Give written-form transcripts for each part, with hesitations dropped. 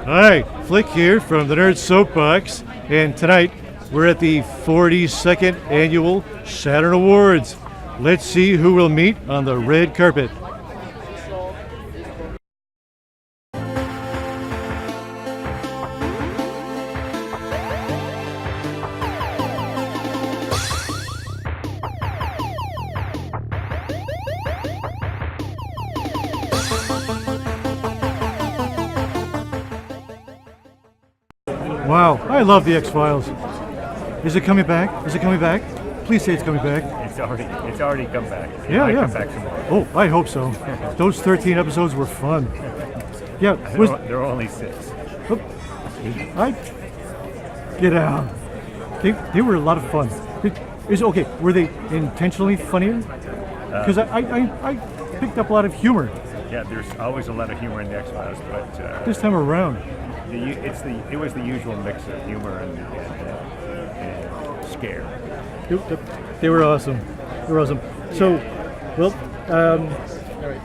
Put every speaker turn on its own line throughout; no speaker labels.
Hi, Flick here from the Nerd Soapbox, and tonight we're at the 42nd Annual Saturn Awards. Let's see who we'll meet on the red carpet. Wow, I love the X-Files. Is it coming back? Is it coming back? Please say it's coming back.
It's already come back. It
Yeah,
might
yeah.
come back some more.
Oh, I hope so. Those 13 episodes were fun. Yeah,
There are only 6.
I get out. They were a lot of fun. Were they intentionally funnier? Because I picked up a lot of humor
Yeah, there's always a lot of humor in the X-Files, but
this time around.
it was the usual mix of humor and scare.
They were awesome. They were awesome. So, well,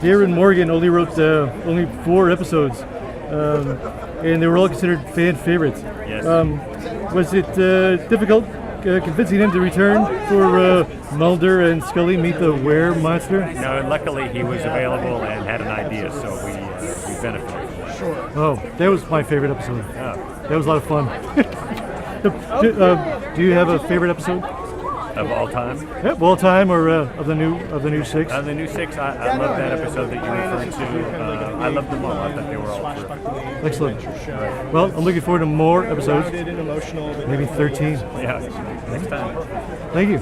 Darren Morgan only wrote only 4 episodes, and they were all considered fan favorites.
Yes.
Was it difficult convincing him to return for Mulder and Scully meet the were monster?
No, and luckily he was available and had an idea, so we benefited.
Sure.
Oh, that was my favorite episode.
Oh.
That was a lot of fun. Do you have a favorite episode?
Of all time?
Yeah, all time or of the new 6?
The new 6, I love that episode that you referred to. I loved them all. I thought they were all terrific.
Excellent. Well, I'm looking forward to more episodes.
Grounded and emotional.
Maybe 13.
Yeah, next time.
Thank you.